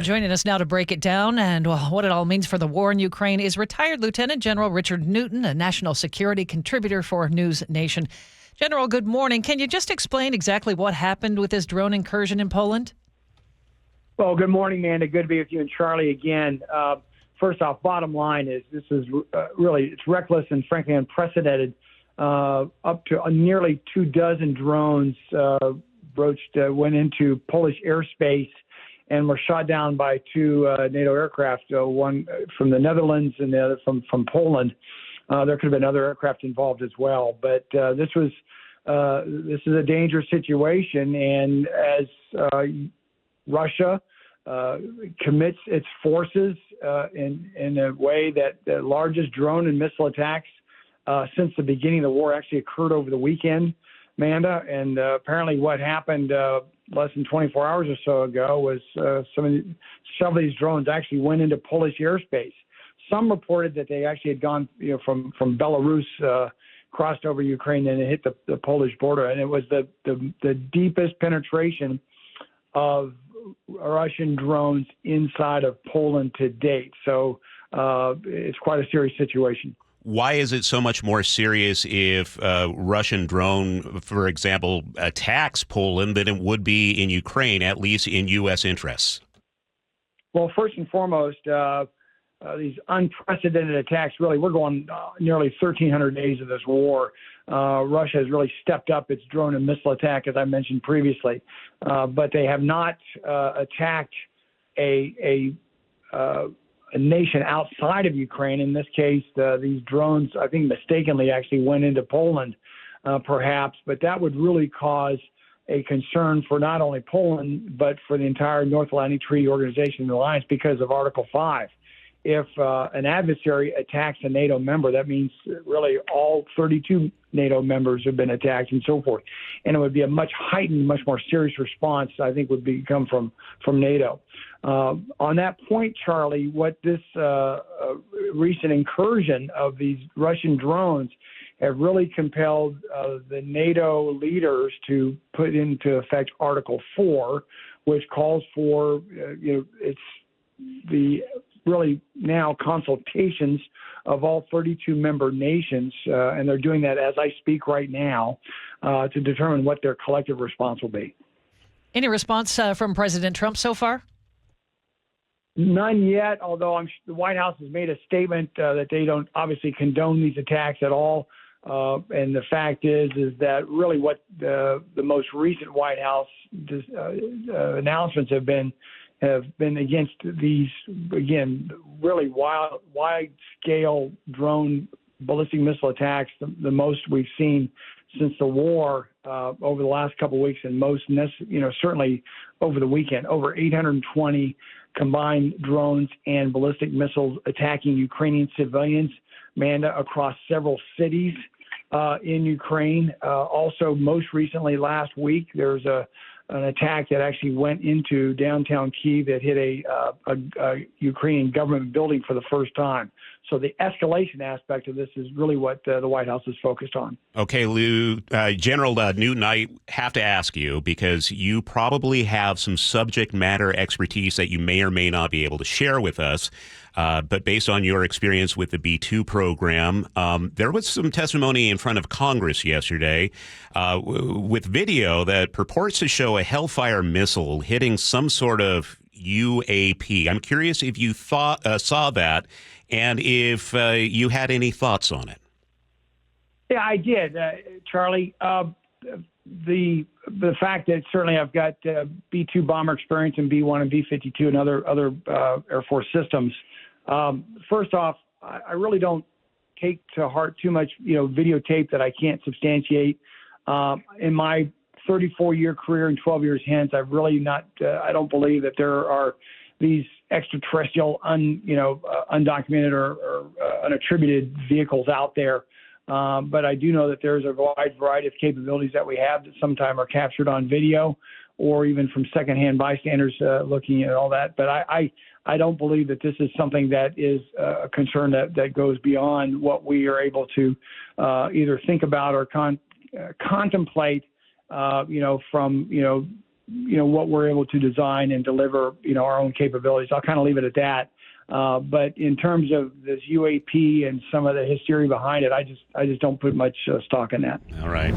Joining us now to break it down and what it all means for the war in Ukraine is retired Lieutenant General Richard Newton, a national security contributor for News Nation. General, good morning. Can you just explain exactly what happened with this drone incursion in Poland? Well, good morning, Amanda. Good to be with you and Charlie again. First off, bottom line is this is really, it's reckless and frankly unprecedented. Up to nearly 24 drones went into Polish airspace and were shot down by two NATO aircraft, one from the Netherlands and the other from Poland. There could have been other aircraft involved as well, but this is a dangerous situation. And as Russia commits its forces in a way that the largest drone and missile attacks since the beginning of the war actually occurred over the weekend, Amanda. And apparently what happened less than 24 hours or so ago was some of these drones actually went into Polish airspace. Some reported that they actually had gone from Belarus, crossed over Ukraine, and it hit the Polish border. And it was the deepest penetration of Russian drones inside of Poland to date. So it's quite a serious situation. Why is it so much more serious if a Russian drone, for example, attacks Poland than it would be in Ukraine, at least in U.S. interests? Well, first and foremost, these unprecedented attacks, really, we're going nearly 1,300 days of this war. Russia has really stepped up its drone and missile attack, as I mentioned previously. But they have not attacked a nation outside of Ukraine. In this case, these drones, I think mistakenly, actually went into Poland, perhaps. But that would really cause a concern for not only Poland, but for the entire North Atlantic Treaty Organization and Alliance because of Article 5. If an adversary attacks a NATO member, that means really all 32 NATO members have been attacked and so forth. And it would be a much heightened, much more serious response, I think, would come from NATO. On that point, Charlie, what this recent incursion of these Russian drones have really compelled the NATO leaders to put into effect Article 4, which calls for, it's the really now consultations of all 32 member nations, and they're doing that as I speak right now, to determine what their collective response will be. Any response from President Trump so far? None yet, although the White House has made a statement that they don't obviously condone these attacks at all. And the fact is that really what the most recent White House announcements have been against these, again, really wide-scale drone ballistic missile attacks, the most we've seen since the war over the last couple of weeks, and most, certainly over the weekend. Over 820 combined drones and ballistic missiles attacking Ukrainian civilians, Amanda, across several cities in Ukraine. Also, most recently, last week, there was an attack that actually went into downtown Kyiv that hit a Ukrainian government building for the first time. So the escalation aspect of this is really what the White House is focused on. Okay, Lou, General Newton, I have to ask you, because you probably have some subject matter expertise that you may or may not be able to share with us. But based on your experience with the B-2 program, there was some testimony in front of Congress yesterday with video that purports to show a Hellfire missile hitting some sort of UAP. I'm curious if you saw that and if you had any thoughts on it. Yeah, I did, Charlie. The fact that certainly I've got B-2 bomber experience and B-1 and B-52 and other Air Force systems. First off, I really don't take to heart too much, videotape that I can't substantiate. In my 34-year career and 12 years hence, I've really not. I don't believe that there are these extraterrestrial, undocumented or unattributed vehicles out there. But I do know that there's a wide variety of capabilities that we have that sometimes are captured on video, or even from secondhand bystanders looking at all that. But I don't believe that this is something that is a concern that goes beyond what we are able to either think about or contemplate, from what we're able to design and deliver, our own capabilities. I'll kind of leave it at that. But in terms of this UAP and some of the hysteria behind it, I just don't put much stock in that. All right.